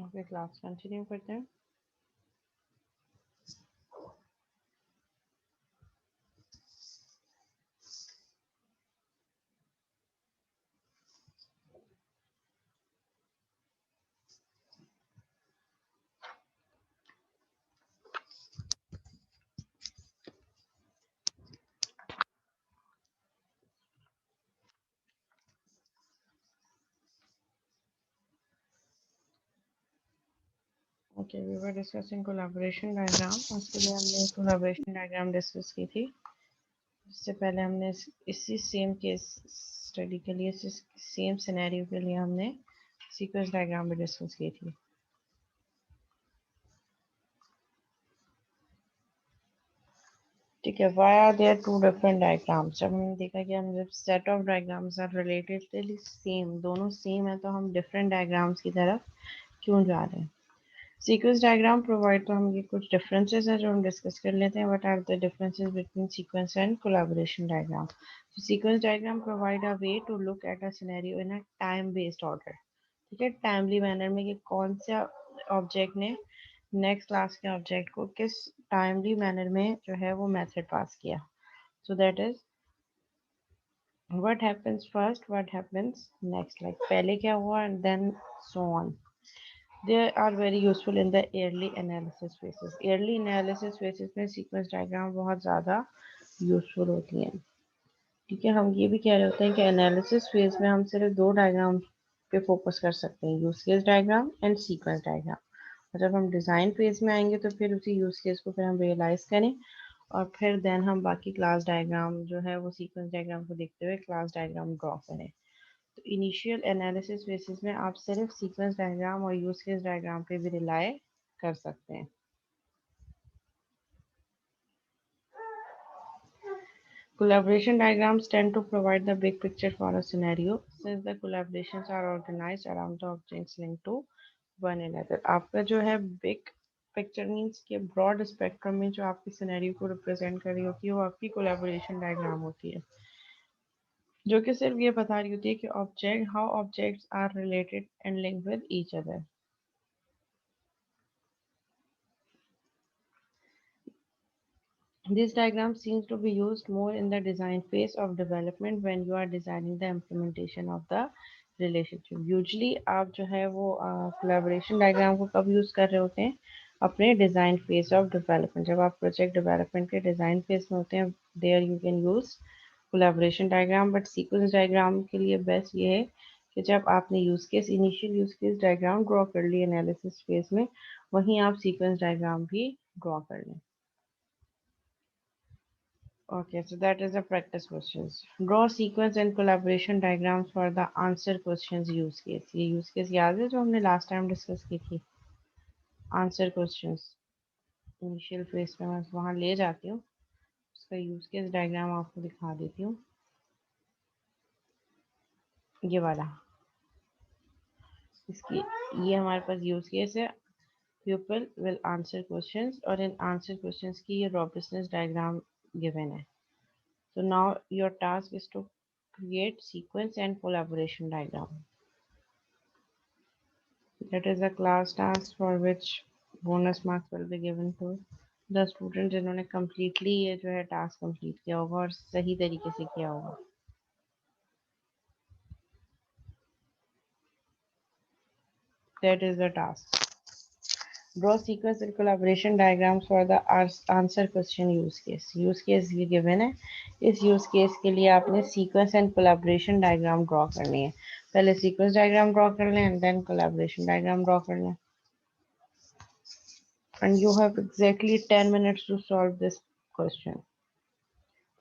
Okay, class continue करते हैं। Okay, we were discussing collaboration diagram. उसके लिए हमने कोलैबोरेशन डायग्राम डिस्कस की थी। इससे पहले हमने इसी सेम केस स्टडी के लिए, सेम सिनेरियो के लिए हमने सीक्वेंस डायग्राम भी डिस्कस की थी। ठीक है, why are there two different diagrams? जब हमने देखा कि हम जब set of diagrams are relatedly same, दोनों सेम है, तो हम डिफरेंट डायग्राम्स की तरफ क्यों जा रहे हैं? सीक्वेंस डायग्राम प्रोवाइड, तो हम ये कुछ डिफरेंसेस हैं जो हम डिस्कस कर लेते हैं। What are the differences between sequence and collaboration diagram? Sequence diagram provide a way to look at a scenario in a time based order. ठीक है, टाइमली मैनर में कि कौन सा ऑब्जेक्ट ने नेक्स्ट क्लास के ऑब्जेक्ट को किस टाइमली मैनर में जो है वो मेथड पास किया। So that is what happens first, what happens next, like पहले क्या हुआ and then so on. They are very useful in the early analysis phases. Early analysis phases में sequence diagram बहुत ज़्यादा useful होती हैं। ठीक है, हम ये भी कह रहे होते हैं कि एनालिसिस फेज में हम सिर्फ दो डायग्राम पे फोकस कर सकते हैं, use case diagram and sequence diagram. और जब हम डिज़ाइन फेज में आएंगे तो फिर उसी यूज केस को फिर हम रियलाइज करें और फिर देन हम बाकी क्लास डायग्राम जो है वो सीक्वेंस डायग्राम को देखते हुए क्लास डायग्राम ड्रॉ करें। तो इनिशियल एनालिसिस बेसिस में आप सिर्फ सीक्वेंस डायग्राम और यूज केस डायग्राम पे भी रिलाई कर सकते हैं। Collaboration diagrams tend to provide the big picture for a scenario since the collaborations are organized around the objects linked to one another. आपका जो है बिग पिक्चर मीन्स के ब्रॉड स्पेक्ट्रम में जो आपकी सिनेरियो को रिप्रेजेंट कर रही होती है वो आपकी कोलैबोरेशन डायग्राम होती है, जो कि सिर्फ ये बता रही होती है कि object, how objects are related and linked with each other. This diagram seems to be used more in the design phase of development when you are designing the implementation of the relationship. Usually आप जो है वो collaboration diagram को कब use कर रहे होते हैं? अपने design phase of development, जब आप project development के design phase में होते हैं, there you can use collaboration diagram, but sequence diagram के लिए best ये है कि जब आपने use case, initial use case diagram draw कर ली analysis phase में, वहीं आप sequence diagram भी draw कर लें। Okay, so that is the practice questions. Draw sequence and collaboration diagrams for the answer questions use case. ये use case याद है जो हमने last time discuss की थी? Answer questions. Initial phase में मैं वहाँ ले जाती हूँ, उसका use case diagram आपको दिखा देती हूँ। ये वाला, इसकी ये हमारे पास use case है। Pupil will answer questions और इन answer questions की ये robustness diagram given है. So now your task is to create sequence and collaboration diagram. That is a class task for which bonus marks will be given to the student जिन्होंने completely ये जो है task complete किया होगा और सही तरीके से किया होगा। That is the task. Draw sequence and collaboration diagrams for the answer question use case. Use case ये given है, इस use case के लिए आपने sequence and collaboration diagram draw करनी है। पहले sequence diagram draw कर लें and then collaboration diagram draw कर लें। And you have exactly 10 minutes to solve this question.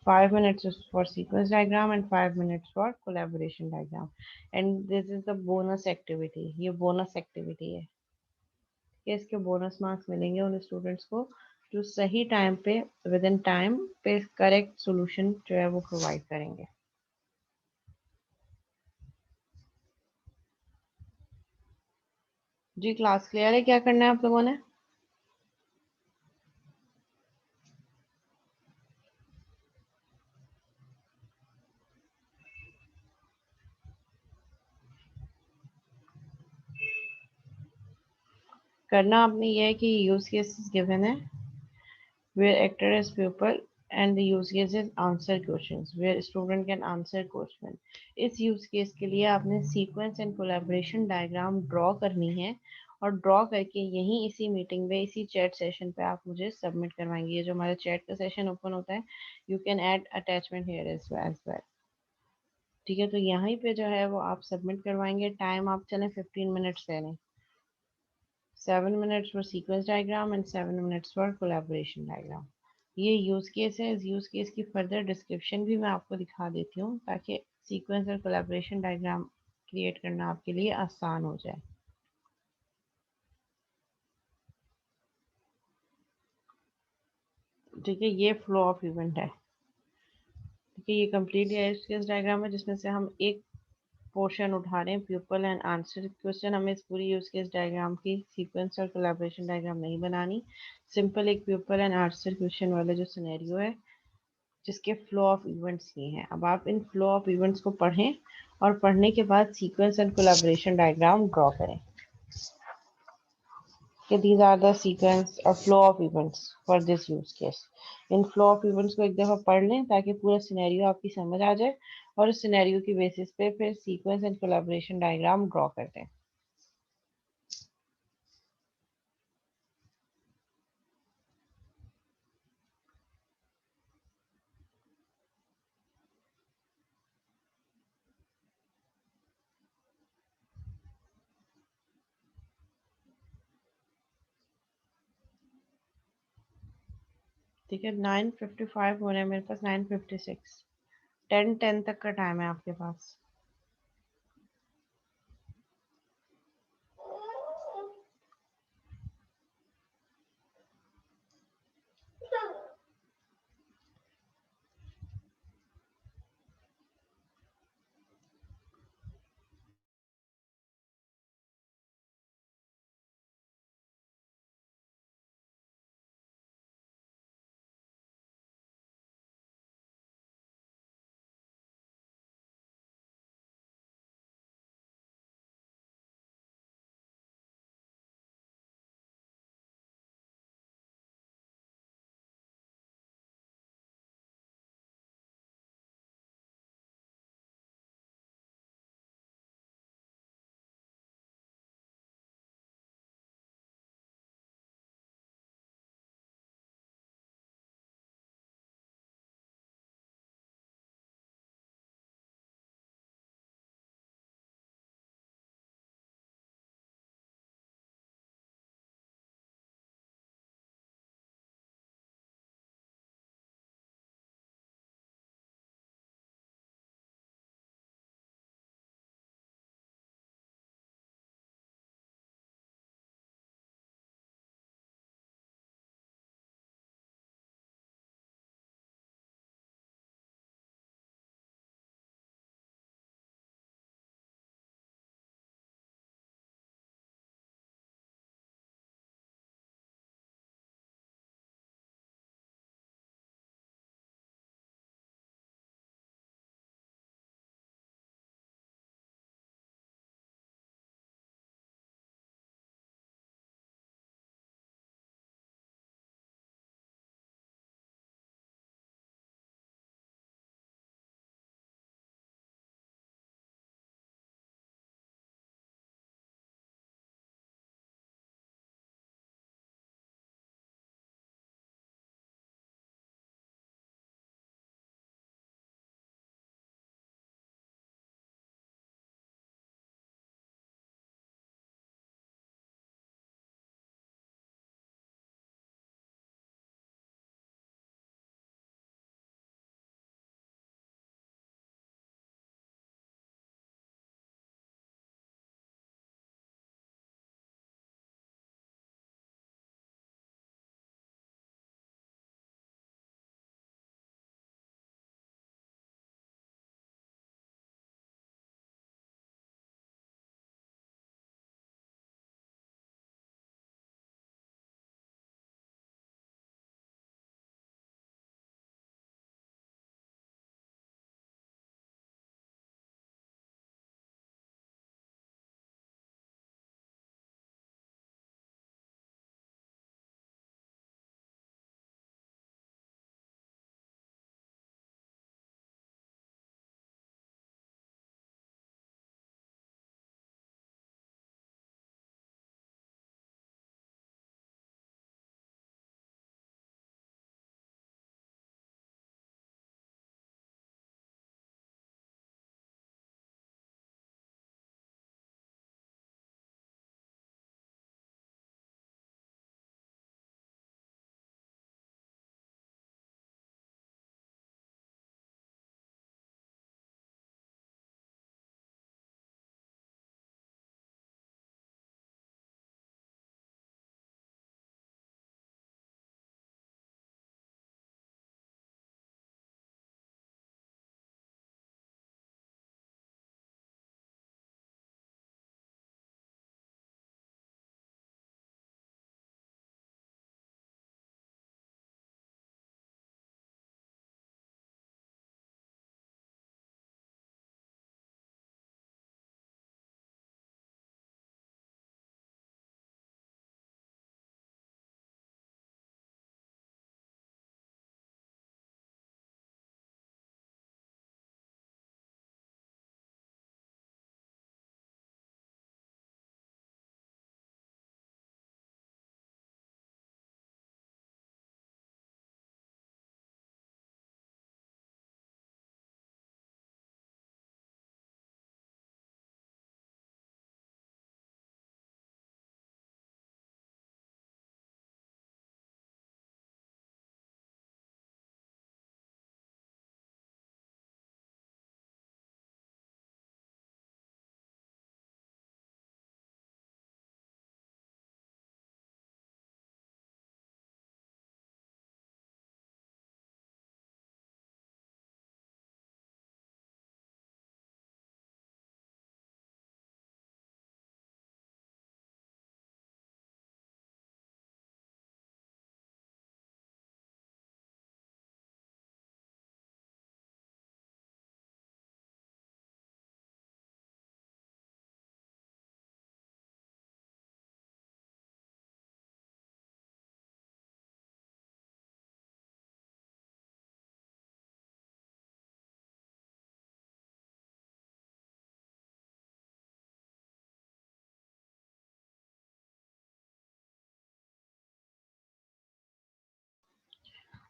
5 minutes is for sequence diagram and 5 minutes for collaboration diagram. And this is the bonus activity. ये bonus activity है कि इसके bonus marks मिलेंगे उन students को जो सही time पे within time पे correct solution जो है वो provide करेंगे। जी क्लास क्लियर है? क्या करना है आप लोगों ने? करना आपने ये है कि यूज केसेस गिवन है, where actor as pupil and the use case is answer questions where student can answer question। इस यूज केस के लिए आपने sequence and collaboration diagram draw करनी है, और ड्रॉ करके यहीं इसी मीटिंग में इसी चैट सेशन पे आप मुझे सबमिट करवाएंगे। ये जो हमारा चैट का सेशन ओपन होता है, you can add attachment here as well. ठीक है, तो यहाँ पे जो है वो आप सबमिट करवाएंगे। टाइम आप चलें 15 मिनट्स ले लें, 7 minutes for sequence diagram and 7 minutes for collaboration diagram. ये यूज केस है, इस यूज केस की फर्दर डिस्क्रिप्शन भी मैं आपको दिखा देती हूँ ताकि सीक्वेंस और कोलैबोरेशन डायग्राम क्रिएट करना आपके लिए आसान हो जाए। ठीक है, ये फ्लो ऑफ इवेंट है। ठीक है, ये कंप्लीट यूज केस डायग्राम है जिसमें से हम एक पोर्शन उठा रहे हैं, पीपल एंड आंसर क्वेश्चन। हमें इस पूरी यूज केस डायग्राम की सीक्वेंस और कोलैबोरेशन डायग्राम नहीं बनानी, सिंपल एक पीपल एंड आंसर क्वेश्चन वाला जो सिनेरियो है जिसके फ्लो ऑफ इवेंट्स ये हैं। अब आप इन फ्लो ऑफ इवेंट्स को पढ़ें और पढ़ने के बाद sequence and collaboration diagram draw करें कि दीज आर द सीक्वेंस और flow of events for this use case. In flow of events को एक दफ़ा पढ़ लें ताकि पूरा सिनेरियो आपकी समझ आ जाए, और इस सिनेरियो की बेसिस पे फिर sequence and collaboration diagram draw करते हैं। ठीक है, 9:55 हो रहे हैं मेरे पास, 9:56, 10:10 तक का टाइम है आपके पास।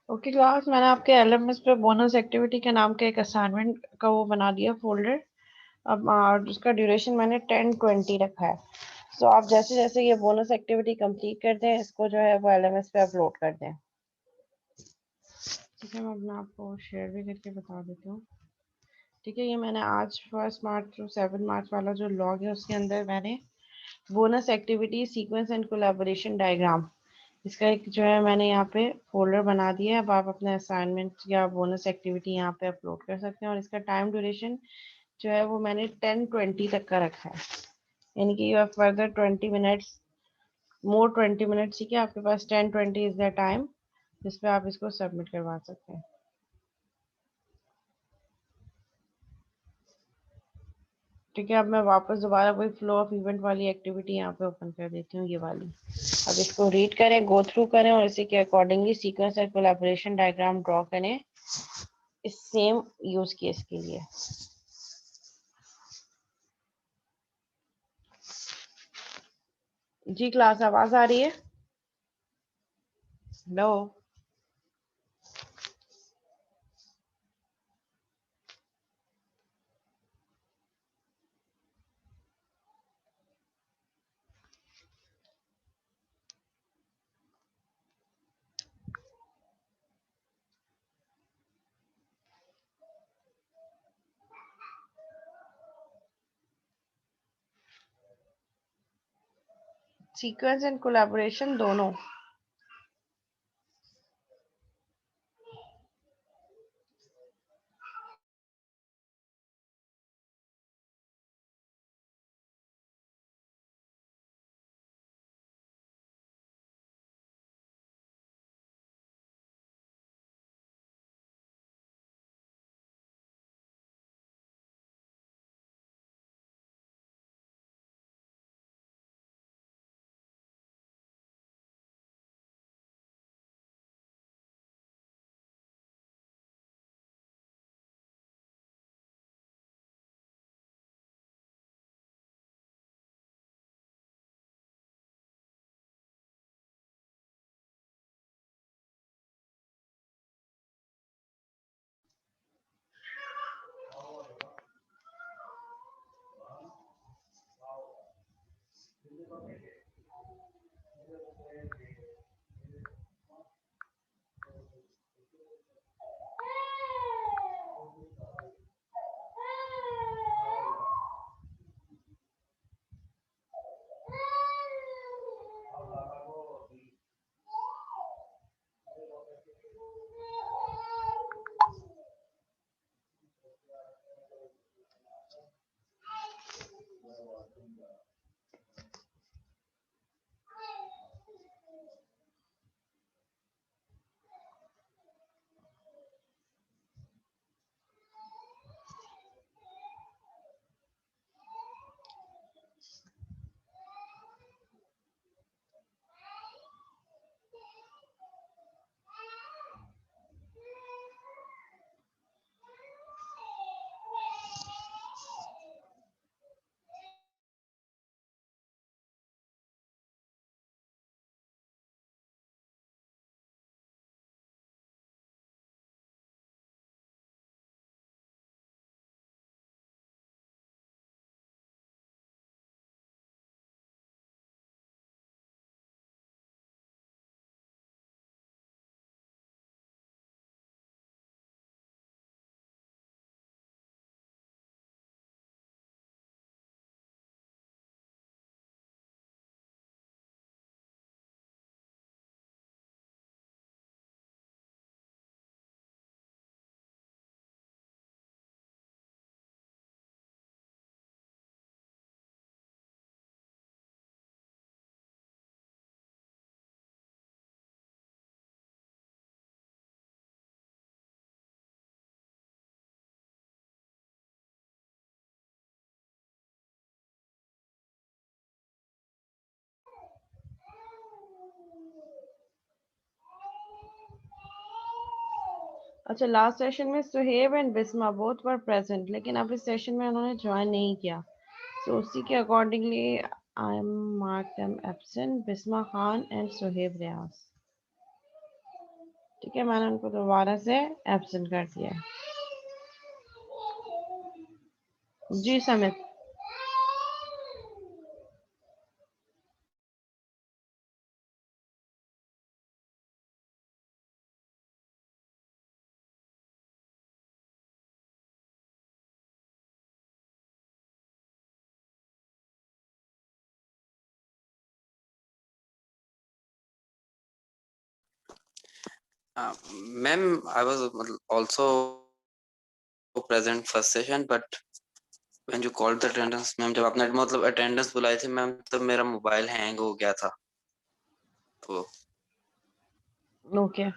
ओके क्लास, मैंने आपके एलएमएस पे बोनस एक्टिविटी के नाम के एक असाइनमेंट का वो बना दिया फोल्डर। अब उसका ड्यूरेशन मैंने 10-20 रखा है। सो आप जैसे जैसे ये बोनस एक्टिविटी कंप्लीट करते हैं, इसको जो है वो एलएमएस पे अपलोड कर दें। ठीक है, मैं अपना आपको शेयर भी करके बता देती हूँ। ठीक है, ये मैंने आज 1 मार्च टू 7 मार्च वाला जो लॉग है उसके अंदर मैंने bonus activity sequence and collaboration diagram, इसका एक जो है मैंने यहाँ पे फोल्डर बना दिया है। अब आप अपने असाइनमेंट या बोनस एक्टिविटी यहाँ पे अपलोड कर सकते हैं। और इसका टाइम ड्यूरेशन जो है वो मैंने 10-20 तक का रखा है, यानी कि you have further 20 minutes, more 20 minutes. ठीक है, आपके पास 10-20 इज द टाइम जिसपे आप इसको सबमिट करवा सकते हैं। ठीक है, अब मैं वापस दोबारा वही फ्लो ऑफ इवेंट वाली एक्टिविटी यहाँ पे ओपन कर देती हूँ, ये वाली। अब इसको रीड करें, गो थ्रू करें और इसी के अकॉर्डिंगली सीक्वेंस और कोलैबोरेशन डायग्राम ड्रॉ करें इस सेम यूज केस के लिए। जी क्लास, आवाज आ रही है? हेलो? सीक्वेंस एंड कोलैबोरेशन दोनों। अच्छा, लास्ट सेशन में Suhaib and Bisma both were present, लेकिन अब इस सेशन में उन्होंने ज्वाइन नहीं किया। तो उसी के accordingly I am mark them absent, Bisma Khan and Suhaib Riyaz. ठीक है, मैंने उनको दोबारा से एब्सेंट कर दिया है। जी समित। Ma'am, I was also present first session, but when you called the attendance, ma'am जब आपने मतलब अटेंडेंस बुलाई थी मैम, तब मेरा मोबाइल हैंग हो गया था तो ओके।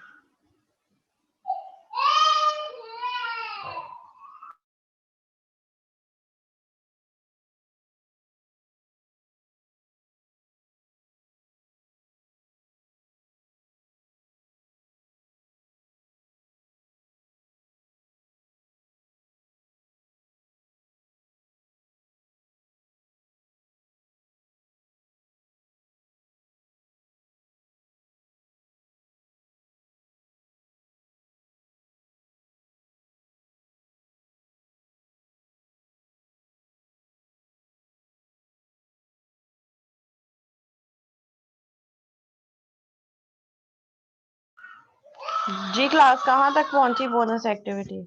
जी क्लास कहाँ तक पहुंची bonus activity?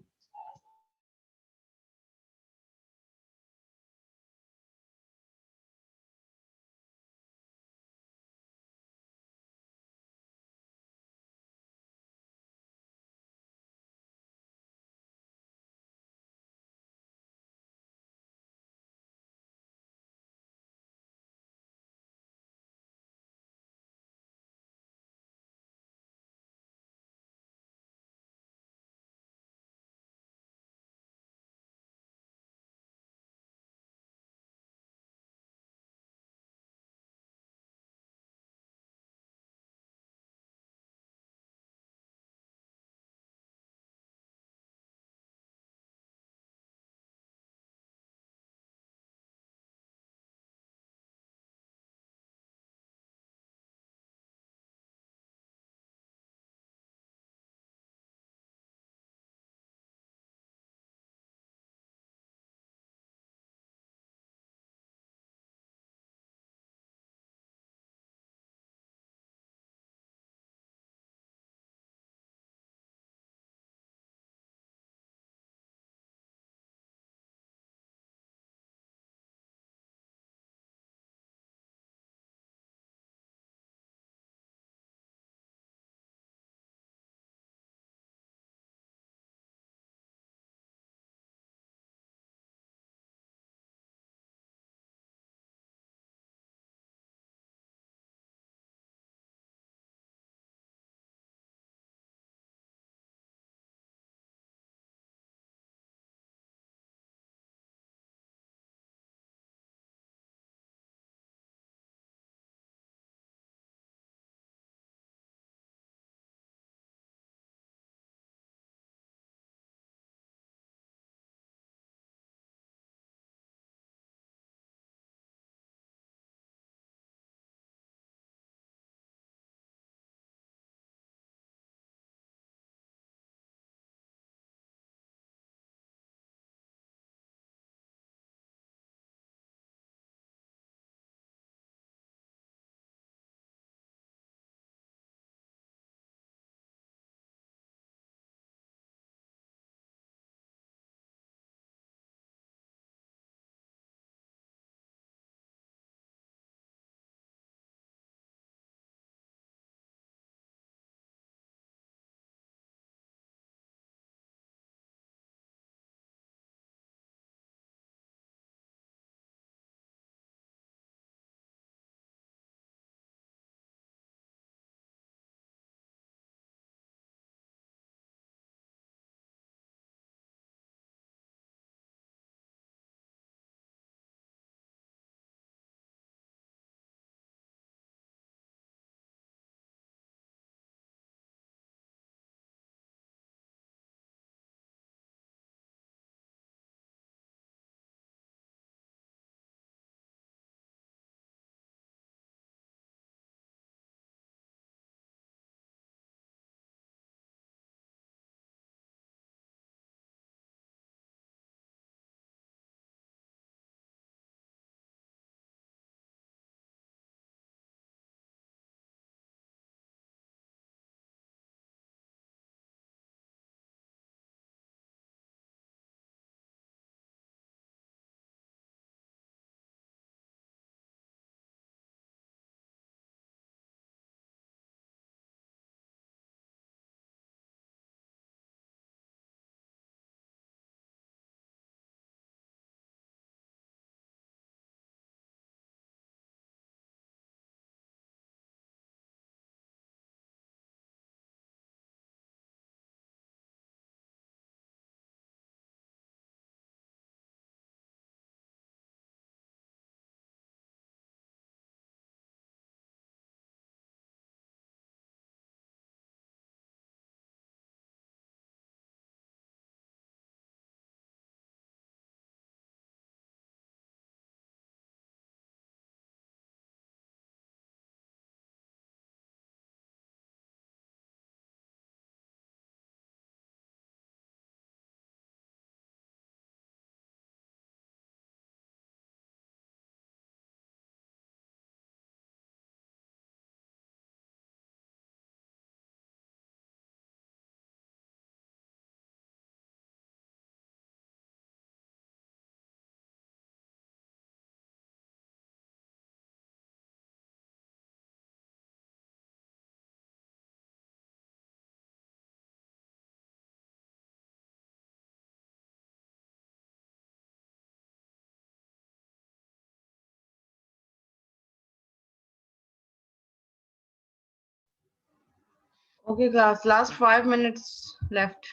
Okay, class. Last 5 minutes left.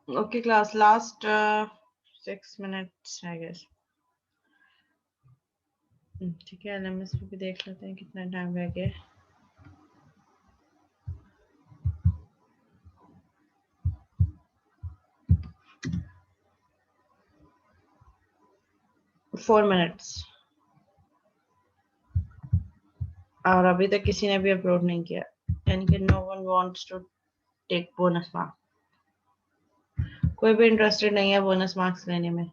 Okay, class. Last 6 minutes, I guess. ठीक है, LMS पे भी देख लेते हैं कितना टाइम रह गया। 4 minutes। और अभी तक किसी ने भी अपलोड नहीं किया, यानी कि no one wants to take bonus marks. कोई भी इंटरेस्टेड नहीं है बोनस मार्क्स लेने में।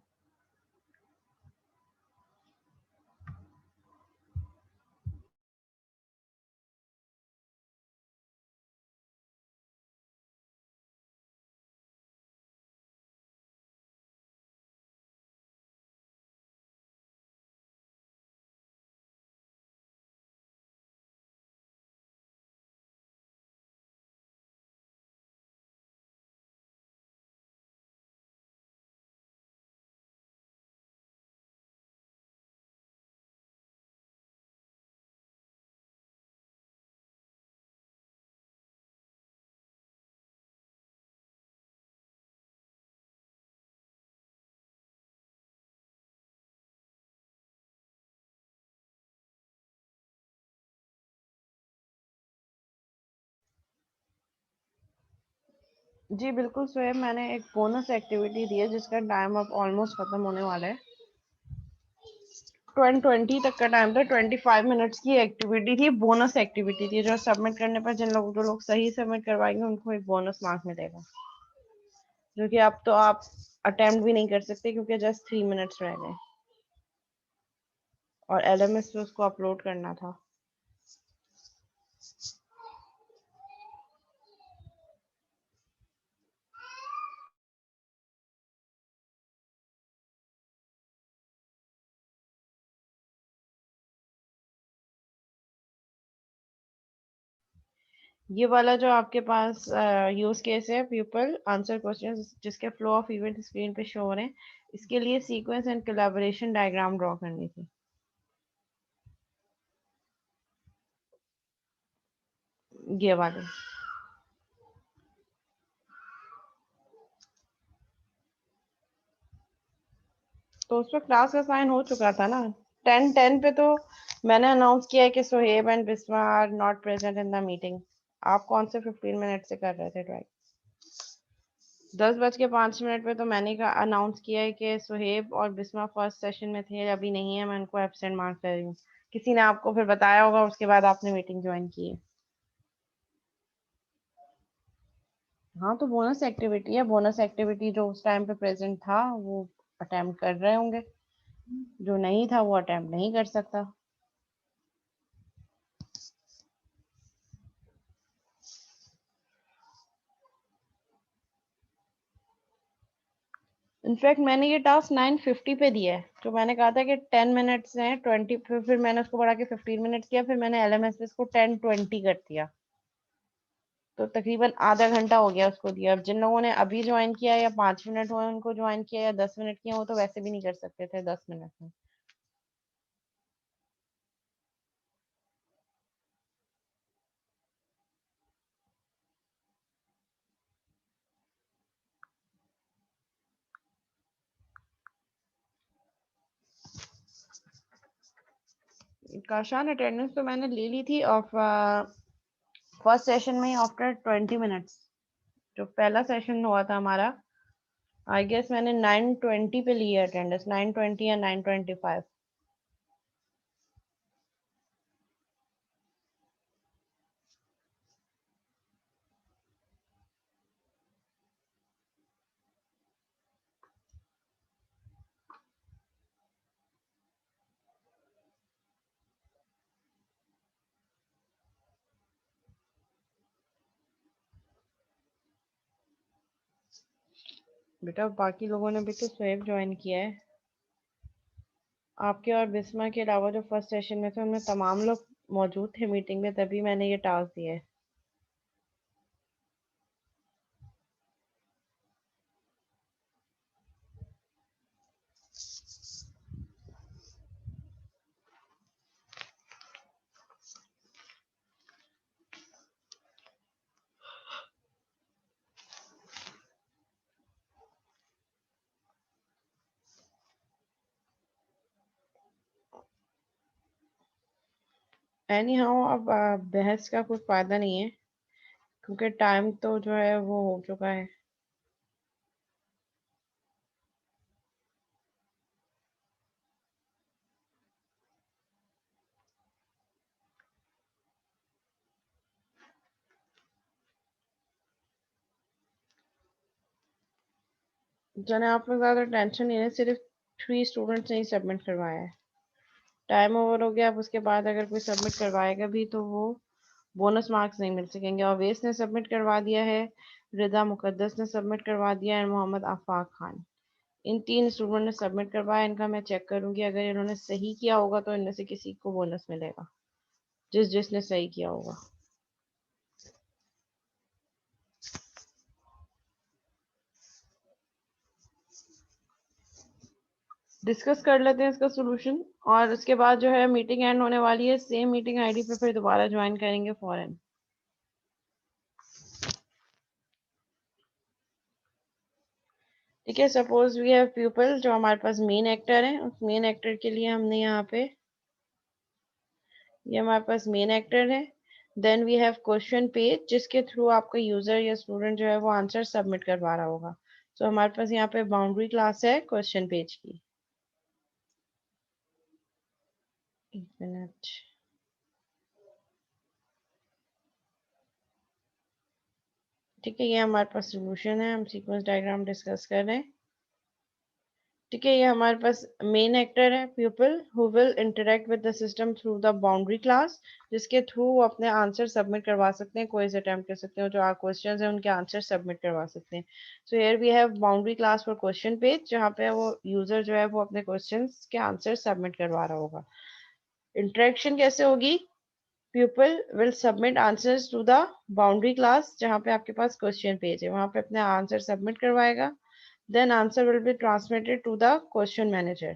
जी बिल्कुल स्वयं, मैंने एक बोनस एक्टिविटी दी है जिसका टाइम अब ऑलमोस्ट खत्म होने वाला है। 20 तक का टाइम था। 25 मिनट्स की एक्टिविटी थी, बोनस एक्टिविटी थी, जो सबमिट करने पर जो लोग सही सबमिट करवाएंगे उनको एक बोनस मार्क मिलेगा, जो कि अब तो आप अटेम्प्ट भी नहीं कर सकते क्योंकि जस्ट 3 मिनट्स रह गए और LMS पे उसको अपलोड करना था। ये वाला जो आपके पास यूज केस है, पीपल आंसर क्वेश्चन, जिसके फ्लो ऑफ इवेंट स्क्रीन पे शो हो रहे हैं, इसके लिए sequence and collaboration diagram draw करनी थी। ये वाले तो उस पर क्लास का साइन हो चुका था ना। 10:10 पे तो मैंने अनाउंस किया है कि Sohaib and Bisma are not present in the meeting. आप कौन से 15 मिनट से कर रहे थे ट्राई? 10:05 पे तो मैंने का अनाउंस किया है कि सोहेब और बिस्मा फर्स्ट सेशन में थे, अभी नहीं है, मैं उनको एब्सेंट मार्क कर रही हूँ। किसी ने आपको फिर बताया होगा, उसके बाद आपने मीटिंग ज्वाइन की है। हाँ, तो बोनस एक्टिविटी है, बोनस एक्टिविटी जो उस टाइम पे प्रेजेंट था वो अटेम्प्ट कर रहे होंगे, जो नहीं था वो अटेम्प्ट नहीं कर सकता। इनफैक्ट मैंने ये टास्क 9:50 पे दिया है, जो मैंने कहा था कि 10 मिनट्स हैं 20, फिर मैंने उसको बढ़ा के 15 मिनट किया, फिर मैंने LMS पे इसको 10:20 कर दिया, तो तकरीबन आधा घंटा हो गया उसको दिया। अब जिन लोगों ने अभी ज्वाइन किया या 5 मिनट हुए उनको ज्वाइन किया या 10 मिनट किया, वो तो वैसे भी नहीं कर सकते थे 10 मिनट में। काशान अटेंडेंस तो मैंने ले ली थी ऑफ फर्स्ट सेशन में ही आफ्टर 20 मिनट्स। जो पहला सेशन हुआ था हमारा, आई गेस मैंने 9:20 पे ली है अटेंडेंस, 9:20 या 9:25। बेटा बाकी लोगों ने भी तो स्वैप ज्वाइन किया है। आपके और बिस्मा के अलावा जो फर्स्ट सेशन में थे उनमें तमाम लोग मौजूद थे मीटिंग में, तभी मैंने ये टास्क दिया है। एनी हाउ अब बहस का कोई फायदा नहीं है, क्योंकि टाइम तो जो है वो हो चुका है। जाने आप लोग ज़्यादा टेंशन नहीं है, सिर्फ 3 स्टूडेंट्स ने ही सबमिट करवाया है। टाइम ओवर हो गया, अब उसके बाद अगर कोई सबमिट करवाएगा भी तो वो बोनस मार्क्स नहीं मिल सकेंगे। अवेश ने सबमिट करवा दिया है, रिदा मुकद्दस ने सबमिट करवा दिया है, मोहम्मद आफाक खान। इन 3 स्टूडेंट ने सबमिट करवाया। इनका मैं चेक करूंगी, अगर इन्होंने सही किया होगा तो इनमें से किसी को बोनस मिलेगा, जिसने सही किया होगा। डिस्कस कर लेते हैं इसका सोल्यूशन, और उसके बाद जो है मीटिंग एंड होने वाली है। सेम मीटिंग आईडी पे फिर दोबारा ज्वाइन करेंगे फौरन। ठीक है, सपोज वी हैव पीपल, जो हमारे पास मेन एक्टर है, उस मेन एक्टर के लिए हमने यहाँ पे, ये हमारे पास मेन एक्टर है। Then we have question page, जिसके थ्रू आपका यूजर या स्टूडेंट जो है वो आंसर सबमिट करवा रहा होगा। तो हमारे पास यहाँ पे बाउंड्री क्लास है क्वेश्चन पेज की। एक मिनट। ठीक है, ये हमारे पास सोल्यूशन है, हम सीक्वेंस डायग्राम डिस्कस कर रहे हैं। ठीक है, ये हमारे पास मेन एक्टर है people who will interact with the system through the boundary class, जिसके थ्रू वो अपने आंसर सबमिट करवा सकते हैं, कोई अटेम्प्ट कर सकते हैं, जो क्वेश्चंस हैं उनके आंसर सबमिट करवा सकते हैं। So here we have boundary class for question page, जहाँ पे वो यूजर जो है वो अपने क्वेश्चंस के आंसर सबमिट करवा रहा होगा। इंटरेक्शन कैसे होगी? People will submit answers to the boundary class, जहाँ पे आपके पास क्वेश्चन पेज है, वहां पे अपने आंसर सबमिट करवाएगा। Then answer will be transmitted to the question manager.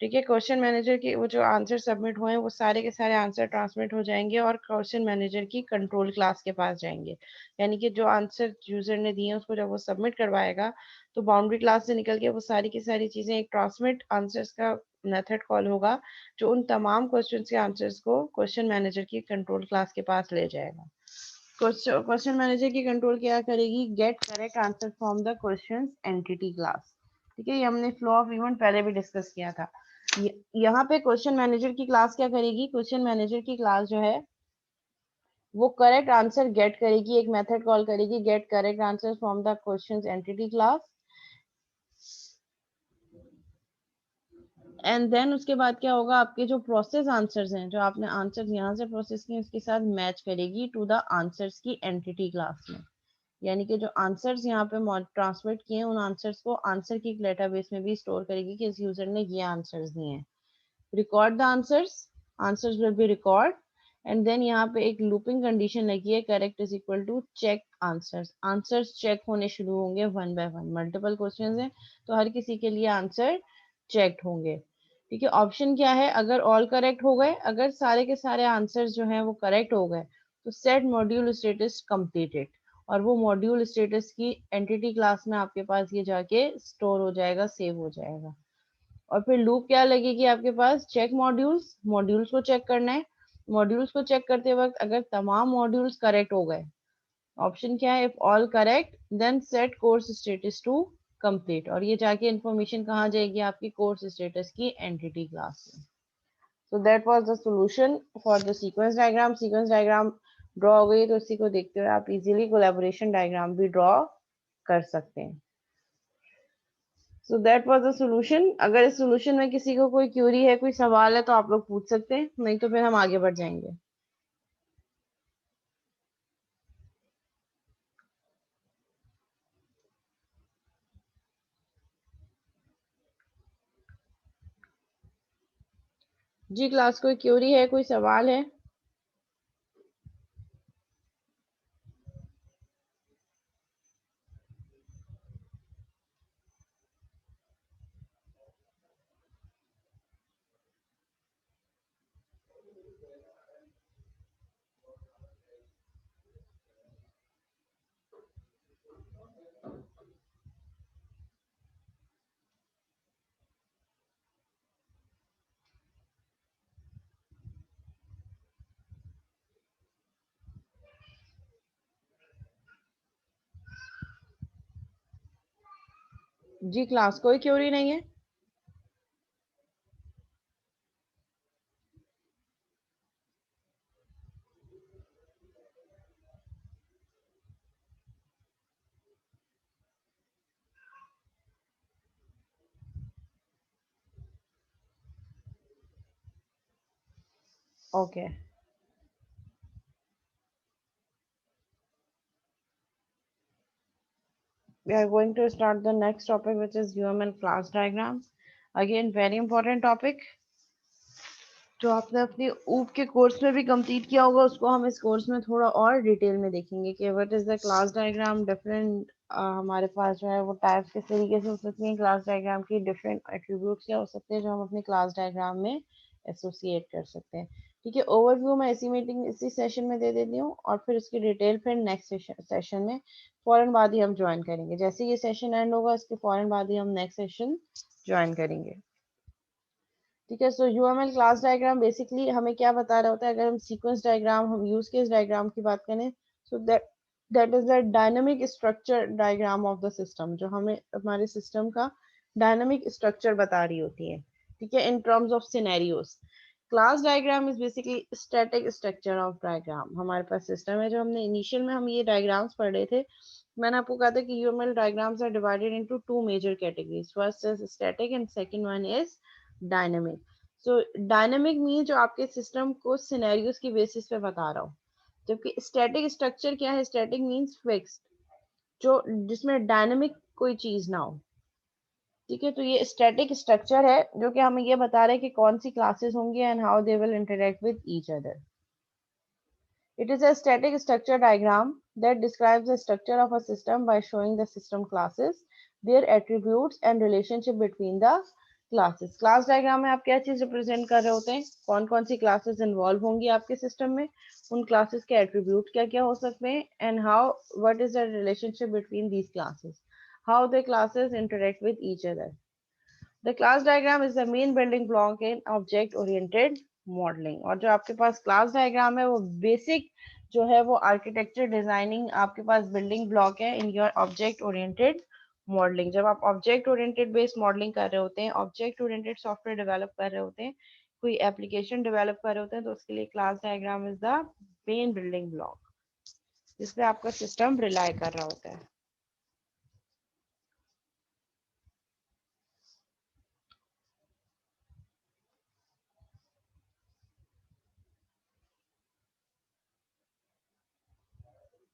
ठीक है, क्वेश्चन मैनेजर के वो जो आंसर सबमिट हुए हैं वो सारे के सारे आंसर ट्रांसमिट हो जाएंगे और क्वेश्चन मैनेजर की कंट्रोल क्लास के पास जाएंगे। यानी कि जो आंसर यूजर ने दिए हैं उसको जब वो सबमिट करवाएगा तो बाउंड्री क्लास से निकल के वो सारी की सारी चीजें एक ट्रांसमिट आंसर्स का मेथड कॉल होगा, जो उन तमाम क्वेश्चन के आंसर्स को क्वेश्चन मैनेजर की कंट्रोल क्लास के पास ले जाएगा। क्वेश्चन मैनेजर की कंट्रोल क्या करेगी? Get correct answer from the question entity class. ठीक है, ये हमने फ्लो ऑफ इवेंट पहले भी डिस्कस किया था। यहाँ पे क्वेश्चन मैनेजर की क्लास क्या करेगी? क्वेश्चन मैनेजर की क्लास जो है वो करेक्ट आंसर गेट करेगी, एक मेथड कॉल करेगी, get correct answer from the question entity class. And then उसके बाद क्या होगा? आपके जो प्रोसेस आंसर्स हैं, जो आपने आंसर्स यहाँ से प्रोसेस किए, उसके साथ मैच करेगी टू द आंसर्स की एंटिटी क्लास में। यानी कि जो आंसर्स यहाँ पे ट्रांसमिट किए हैं उन आंसर्स को आंसर की डेटाबेस में भी स्टोर करेगी कि इस यूजर ने ये आंसर्स दिए हैं। Record the answers, answers will be record. And then यहाँ पे एक लूपिंग कंडीशन लगी है, correct is equal to check answers. Answers check होने शुरू होंगे one by one. Multiple questions हैं तो हर किसी के लिए आंसर चेक होंगे। ठीक है, ऑप्शन क्या है? अगर ऑल करेक्ट हो गए, अगर सारे के सारे आंसर्स जो हैं वो करेक्ट हो गए तो सेट मॉड्यूल स्टेटस कंप्लीटेड, और वो मॉड्यूल स्टेटस की एंटिटी क्लास में आपके पास ये जाके स्टोर हो जाएगा, सेव हो जाएगा। और फिर लूप क्या लगेगी आपके पास? चेक मॉड्यूल्स, मॉड्यूल्स को चेक करना है। मॉड्यूल्स को चेक करते वक्त अगर तमाम मॉड्यूल्स करेक्ट हो गए, ऑप्शन क्या है? If all correct then set course status to complete, और ये जाके इंफॉर्मेशन कहाँ जाएगी? आपकी कोर्स स्टेटस की एंटिटी क्लास में। So that was the solution for the sequence diagram. Sequence diagram draw हो गई तो इसी को देखते हुए आप इजीली कोलैबोरेशन डायग्राम भी ड्रॉ कर सकते हैं। So that was the solution. अगर इस सॉल्यूशन में किसी को कोई क्यूरी है, कोई सवाल है तो आप लोग पूछ सकते हैं, नहीं तो फिर हम आगे बढ़ जाएंगे। जी क्लास, कोई क्यूरी है, कोई सवाल है? जी क्लास, कोई क्यूरी नहीं है? Okay, we are going to start the next topic, which is UML class diagram. Again, very important topic. जो आपने अपनी ऊप के कोर्स में भी कंप्लीट किया होगा, उसको हम इस कोर्स में थोड़ा और डिटेल में देखेंगे कि what is the class diagram. Different हमारे पास जो है वो टाइप्स किस तरीके से हो सकती हैं क्लास डायग्राम की, डिफरेंट एट्रीब्यूट्स क्या हो सकते हैं जो हम अपने क्लास डायग्राम में एसोसिएट कर सकते हैं। ठीक है, ओवरव्यू मैं इसी मीटिंग इसी सेशन में दे देती हूँ और फिर उसकी डिटेल फिर नेक्स्ट सेशन में फौरन बाद ही हम ज्वाइन करेंगे। जैसे ये सेशन एंड होगा, इसके फौरन बाद ही हम नेक्स्ट सेशन ज्वाइन करेंगे। ठीक है, सो यूएमएल क्लास डायग्राम बेसिकली हमें क्या बता रहा होता है? अगर हम सीक्वेंस डायग्राम, हम यूज केस डायग्राम की बात करें, सो that is the dynamic structure diagram of the system, जो हमें हमारे सिस्टम का डायनामिक स्ट्रक्चर बता रही होती है। ठीक है, in terms of scenarios. Class diagram is basically static structure of diagram. हमारे पास सिस्टम है, जो हमने इनिशियल में हम ये डायग्राम्स पढ़ रहे थे, मैंने आपको कहा था कि UML diagrams are divided into two major categories. First is static and second one is dynamic. So dynamic mean जो आपके सिस्टम को सिनेरियोस की बेसिस पे बता रहा हूँ, जबकि स्टैटिक स्ट्रक्चर क्या है? स्टैटिक मीन्स फिक्स्ड, जो जिसमें डायनेमिक कोई चीज ना हो। ठीक है, तो ये स्टैटिक स्ट्रक्चर है जो कि हमें ये बता रहा है कि कौन सी क्लासेस होंगी and how they will interact with each other. It is a static structure diagram that describes the structure of a system by showing the system classes, their attributes and relationship between the classes. Class diagram में आप क्या चीज represent कर रहे होते हैं? कौन कौन सी क्लासेस इन्वॉल्व होंगी आपके सिस्टम में, उन क्लासेस के एट्रीब्यूट क्या क्या हो सकते हैं, and how what is the relationship between these classes, how the classes interact with each other. The class diagram is the main building block in object oriented modeling। और जो आपके पास क्लास डायग्राम है वो बेसिक जो है वो architecture designing आपके पास building block है in your object oriented modelling. जब आप ऑब्जेक्ट ओरिएंटेड बेस्ड मॉडलिंग कर रहे होते हैं, ऑब्जेक्ट ओरिएंटेड सॉफ्टवेयर डेवलप कर रहे होते हैं, कोई एप्लीकेशन डेवलप कर रहे होते हैं, तो उसके लिए class diagram is the main building block जिसपे आपका सिस्टम रिलाई कर रहा होता है।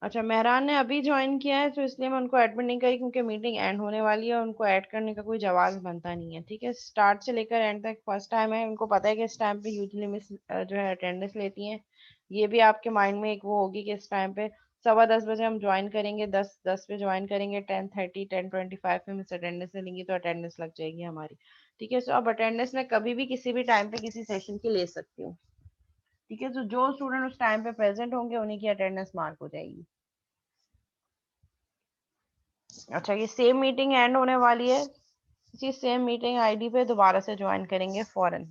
अच्छा, मेहरान ने अभी ज्वाइन किया है, तो इसलिए मैं उनको एडमिट नहीं करी क्योंकि मीटिंग एंड होने वाली है और उनको ऐड करने का कोई जवाब बनता नहीं है। ठीक है, स्टार्ट से लेकर एंड तक फर्स्ट टाइम है, उनको पता है कि इस टाइम पे यूजली मिस जो है अटेंडेंस लेती हैं। ये भी आपके माइंड में एक वो होगी कि इस टाइम पे 9:15 हम ज्वाइन करेंगे, 10:10 पे ज्वाइन करेंगे, 10:30 10:25 में मिस अटेंडेंस लेंगी तो अटेंडेंस लग जाएगी हमारी। ठीक है, सो अब अटेंडेंस में कभी भी किसी भी टाइम पे किसी सेशन की ले सकती हूँ। ठीक है, तो जो स्टूडेंट उस टाइम पे प्रेजेंट होंगे उन्हीं की अटेंडेंस मार्क हो जाएगी। अच्छा, ये सेम मीटिंग एंड होने वाली है, इसी सेम मीटिंग आईडी पे दोबारा से ज्वाइन करेंगे फौरन।